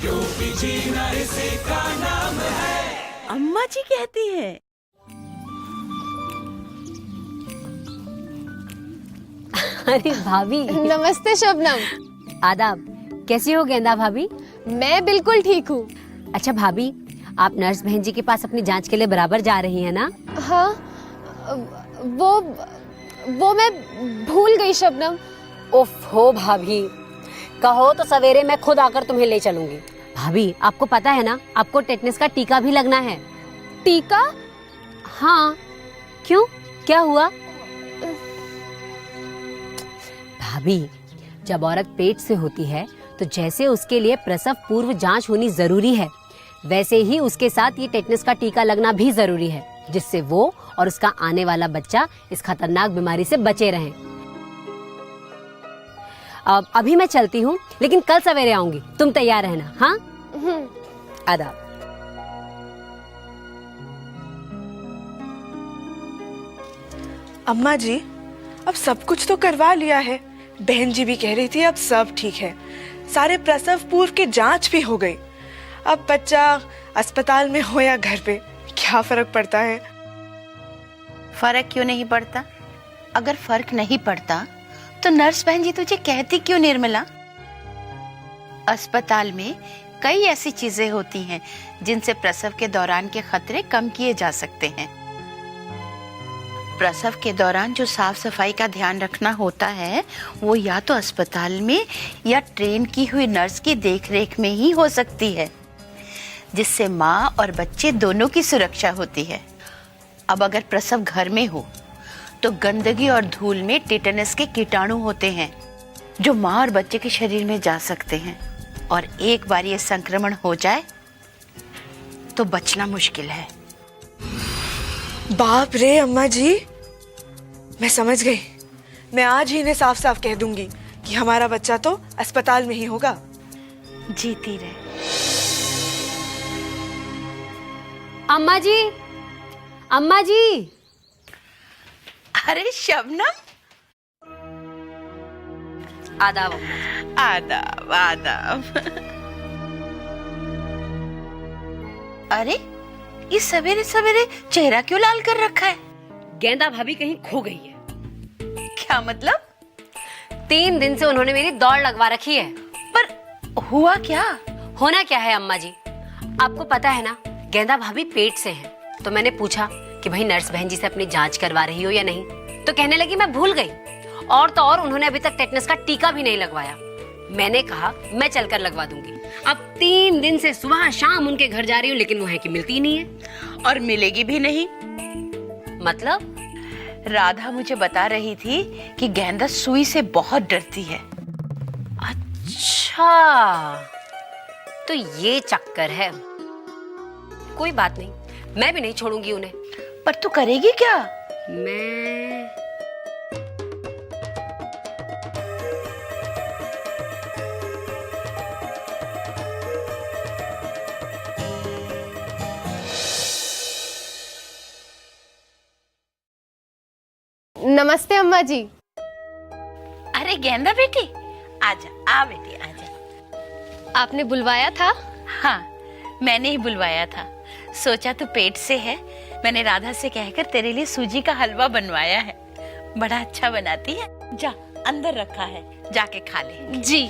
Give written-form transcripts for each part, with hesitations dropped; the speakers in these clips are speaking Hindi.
यूपी जीना इसी का नाम है। अम्मा जी कहती है। अरे भाभी। नमस्ते शबनम। आदाब। कैसी हो गेंदा भाभी? मैं बिल्कुल ठीक हूँ। अच्छा भाभी, आप नर्स बहन जी के पास अपनी जांच के लिए बराबर जा रही हैं ना? हाँ, वो मैं भूल गई शबनम। ओफो भाभी, कहो तो सवेरे मैं खुद आकर तुम्हें ले चलूंगी। भाभी, आपको पता है ना, आपको टेटनस का टीका भी लगना है। टीका? हाँ। क्यों, क्या हुआ? भाभी, जब औरत पेट से होती है तो जैसे उसके लिए प्रसव पूर्व जांच होनी जरूरी है, वैसे ही उसके साथ ये टेटनस का टीका लगना भी जरूरी है, जिससे वो और उसका आने वाला बच्चा इस खतरनाक बीमारी से बचे रहें। अब अभी मैं चलती हूँ, लेकिन कल सवेरे आऊंगी, तुम तैयार रहना। हाँ? आदाब। अम्मा जी, अब सब कुछ तो करवा लिया है। बहन जी भी कह रही थी अब सब ठीक है। सारे प्रसव पूर्व की जांच भी हो गई। अब बच्चा अस्पताल में हो या घर पे, क्या फर्क पड़ता है? फर्क क्यों नहीं पड़ता? अगर फर्क नहीं पड़ता तो नर्स बहन जी तुझे कहती क्यों निर्मला? अस्पताल में कई ऐसी चीजें होती हैं जिनसे प्रसव के दौरान के खतरे कम किए जा सकते हैं। प्रसव के दौरान जो साफ सफाई का ध्यान रखना होता है वो या तो अस्पताल में या ट्रेन की हुई नर्स की देखरेख में ही हो सकती है, जिससे माँ और बच्चे दोनों की सुरक्षा होती है। अब अगर प्रसव घर में हो तो गंदगी और धूल में टेटनस के कीटाणु होते हैं जो माँ और बच्चे के शरीर में जा सकते हैं, और एक बार ये संक्रमण हो जाए तो बचना मुश्किल है। बाप रे अम्मा जी, मैं समझ गई। मैं आज ही इन्हें साफ साफ कह दूंगी कि हमारा बच्चा तो अस्पताल में ही होगा। जीती रहे। अम्मा जी, अम्मा जी। अरे शबनम, आदाब। आदाब आदाब। अरे ये सवेरे सवेरे चेहरा क्यों लाल कर रखा है? गेंदा भाभी कहीं खो गई है। क्या मतलब? 3 दिन से उन्होंने मेरी दौड़ लगवा रखी है। पर हुआ क्या? होना क्या है अम्मा जी, आपको पता है ना, गेंदा भाभी पेट से हैं। तो मैंने पूछा कि भाई नर्स बहन जी से अपनी जांच करवा रही हो या नहीं, तो कहने लगी मैं भूल गई। और तो और उन्होंने अभी तक टेटनस का टीका भी नहीं लगवाया। मैंने कहा मैं चलकर लगवा दूंगी। अब 3 दिन से सुबह शाम उनके घर जा रही हूँ, लेकिन वो है कि मिलती ही नहीं है। और मिलेगी भी नहीं। मतलब? राधा मुझे बता रही थी कि गेंदा सुई से बहुत डरती है। अच्छा, तो ये चक्कर है। कोई बात नहीं, मैं भी नहीं छोड़ूंगी उन्हें। पर तू करेगी क्या? मैं नमस्ते अम्मा जी। अरे गेंदा बेटी, आजा, आ बेटी आजा। आपने बुलवाया था? हाँ, मैंने ही बुलवाया था। सोचा तू पेट से है, मैंने राधा से कहकर तेरे लिए सूजी का हलवा बनवाया है। बड़ा अच्छा बनाती है। जा, अंदर रखा है, जाके खा ले। जी।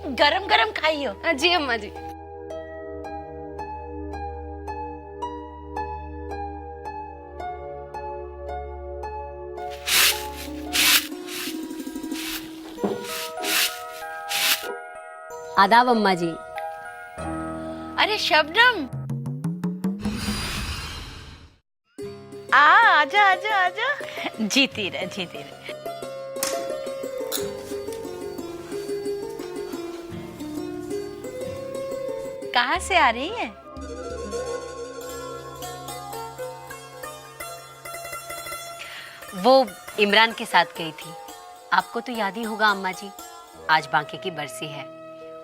गरम गरम खाइयो। जी अम्मा जी। आदाब अम्मा जी। अरे शबनम, आजा आजा आजा। जीती रहे, जीती रहे। कहाँ से आ रही है? वो इमरान के साथ गई थी। आपको तो याद ही होगा अम्मा जी, आज बांके की बरसी है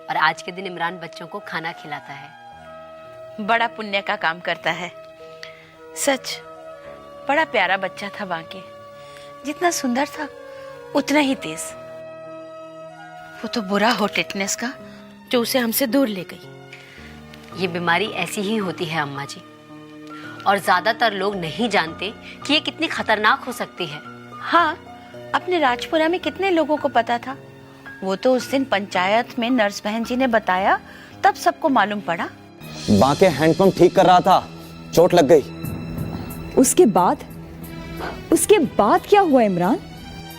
और आज के दिन इमरान बच्चों को खाना खिलाता है। बड़ा पुण्य का काम करता है। सच, बड़ा प्यारा बच्चा था बांके। जितना सुंदर था उतना ही तेज। वो तो बुरा हो टेटनस का, जो उसे हमसे दूर ले गई। ये बीमारी ऐसी ही होती है अम्मा जी, और ज्यादातर लोग नहीं जानते कि ये कितनी खतरनाक हो सकती है। हाँ, अपने राजपुरा में कितने लोगों को पता था? वो तो उस दिन पंचायत में नर्स बहन जी ने बताया, तब सबको मालूम पड़ा। बांके हैंडपंप ठीक कर रहा था, चोट लग गई। उसके बाद क्या हुआ इमरान?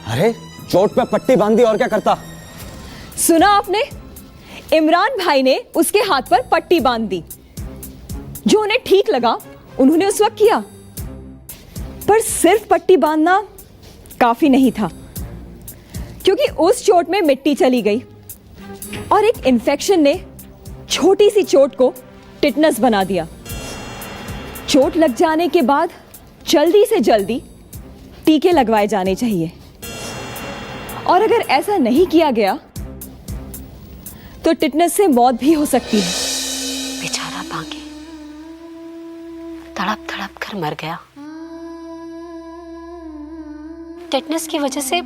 अरे चोट पे पट्टी बांधी, और क्या करता। सुना आपने? इमरान भाई ने उसके हाथ पर पट्टी बांध दी। जो उन्हें ठीक लगा उन्होंने उस वक्त किया, पर सिर्फ पट्टी बांधना काफी नहीं था, क्योंकि उस चोट में मिट्टी चली गई और एक इन्फेक्शन ने छोटी सी चोट को टिटनस बना दिया। चोट लग जाने के बाद जल्दी से जल्दी टीके लगवाए जाने चाहिए, और अगर ऐसा नहीं किया गया तो टिटनस से मौत भी हो सकती है। बेचारा बांके तड़प तड़प कर मर गया। टेटनस की वजह से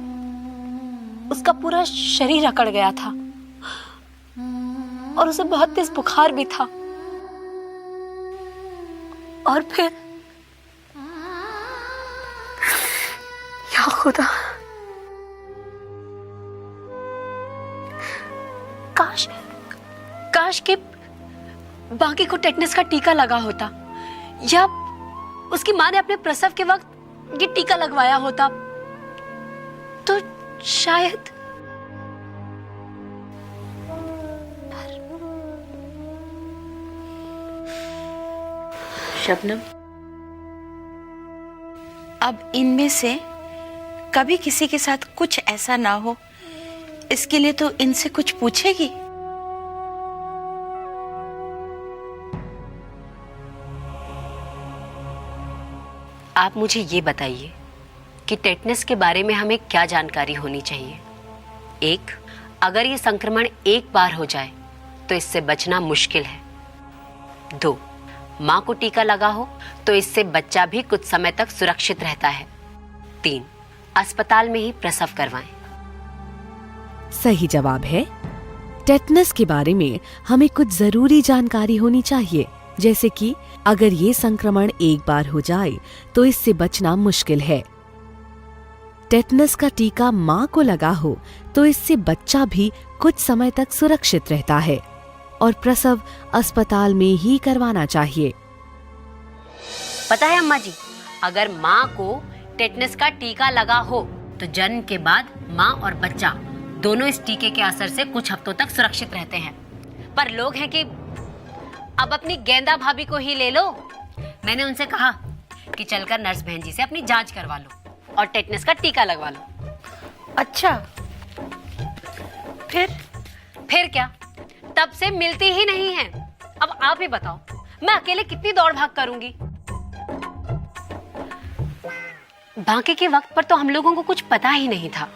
उसका पूरा शरीर अकड़ गया था और उसे बहुत तेज बुखार भी था। और फिर या खुदा, काश के बांके को टेटनस का टीका लगा होता, या उसकी माँ ने अपने प्रसव के वक्त ये टीका लगवाया होता, तो शायद। शबनम, अब इनमें से कभी किसी के साथ कुछ ऐसा ना हो, इसके लिए तो इनसे कुछ पूछेगी। आप मुझे ये बताइए कि टेटनस के बारे में हमें क्या जानकारी होनी चाहिए। एक, अगर ये संक्रमण एक बार हो जाए तो इससे बचना मुश्किल है। दो, माँ को टीका लगा हो तो इससे बच्चा भी कुछ समय तक सुरक्षित रहता है। तीन, अस्पताल में ही प्रसव करवाएं। सही जवाब है, टेटनस के बारे में हमें कुछ जरूरी जानकारी होनी चाहिए, जैसे कि अगर ये संक्रमण एक बार हो जाए तो इससे बचना मुश्किल है। टेटनस का टीका माँ को लगा हो तो इससे बच्चा भी कुछ समय तक सुरक्षित रहता है, और प्रसव अस्पताल में ही करवाना चाहिए। पता है अम्मा जी, अगर माँ को टेटनस का टीका लगा हो तो जन्म के बाद माँ और बच्चा दोनों इस टीके के असर से कुछ हफ्तों तक सुरक्षित रहते हैं। पर लोग हैं कि अब अपनी गेंदा भाभी को ही ले लो। मैंने उनसे कहा कि चलकर नर्स बहन जी से अपनी जांच करवा लो और टेटनस का टीका लगवा लो। अच्छा, फिर क्या? तब से मिलती ही नहीं है। अब आप ही बताओ, मैं अकेले कितनी दौड़ भाग करूंगी? बांके के वक्त पर तो हम लोगों को कुछ पता ही नहीं था,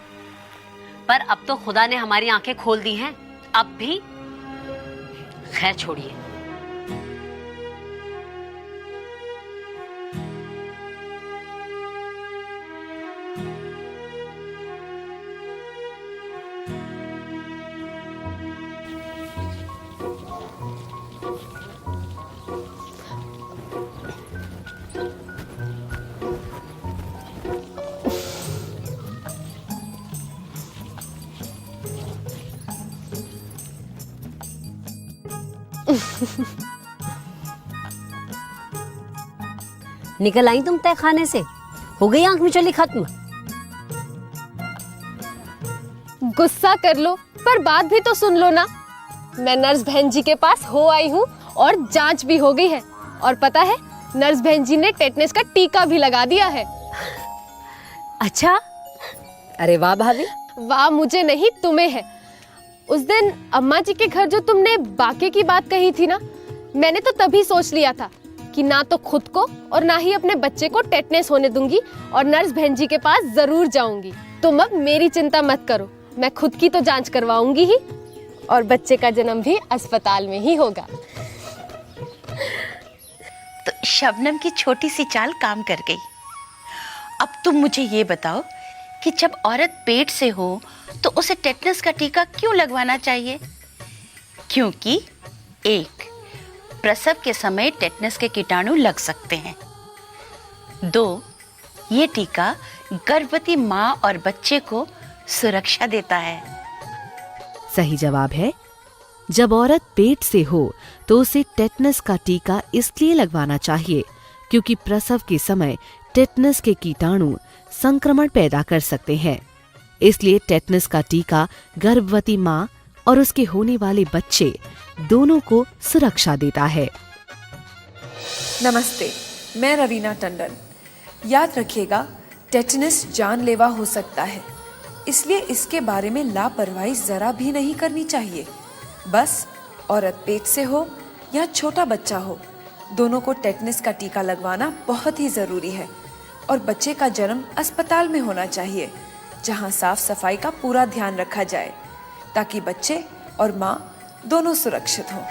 पर अब तो खुदा ने हमारी आंखें खोल दी हैं। अब भी खैर छोड़िए। निकल आई तुम तय खाने से? हो गई आंख मिचौली खत्म? गुस्सा कर लो, पर बात भी तो सुन लो ना। मैं नर्स बहन जी के पास हो आई हूँ और जांच भी हो गई है, और पता है नर्स बहन जी ने टेटनस का टीका भी लगा दिया है। अच्छा, अरे वाह भाभी। वाह मुझे नहीं, तुम्हें है। उस दिन अम्मा जी के घर जो तुमने बाके की बात कही थी ना, मैंने तो तभी सोच लिया था कि ना तो खुद को और ना ही अपने बच्चे को टेटनस होने दूंगी, और नर्स बहन जी के पास जरूर जाऊंगी। तुम अब मेरी चिंता मत करो, मैं खुद की तो जांच करवाऊंगी ही, और बच्चे का जन्म भी अस्पताल में ही होगा। तो शबनम की छोटी सी चाल काम कर गई। अब तुम मुझे ये बताओ कि जब औरत पेट से हो तो उसे टेटनस का टीका क्यों लगवाना चाहिए? क्योंकि 1. प्रसव के समय टेटनस के कीटाणु लग सकते हैं। 2. ये टीका गर्भवती माँ और बच्चे को सुरक्षा देता है। सही जवाब है, जब औरत पेट से हो तो उसे टेटनस का टीका इसलिए लगवाना चाहिए क्योंकि प्रसव के समय टेटनस के कीटाणु संक्रमण पैदा कर सकते हैं। इसलिए टेटनस का टीका गर्भवती माँ और उसके होने वाले बच्चे दोनों को सुरक्षा देता है। नमस्ते, मैं रवीना टंडन। याद रखिएगा, टेटनस जानलेवा हो सकता है, इसलिए इसके बारे में लापरवाही जरा भी नहीं करनी चाहिए। बस औरत पेट से हो या छोटा बच्चा हो, दोनों को टेटनस का टीका लगवाना बहुत ही जरूरी है। और बच्चे का जन्म अस्पताल में होना चाहिए, जहां साफ सफाई का पूरा ध्यान रखा जाए ताकि बच्चे और माँ दोनों सुरक्षित हों।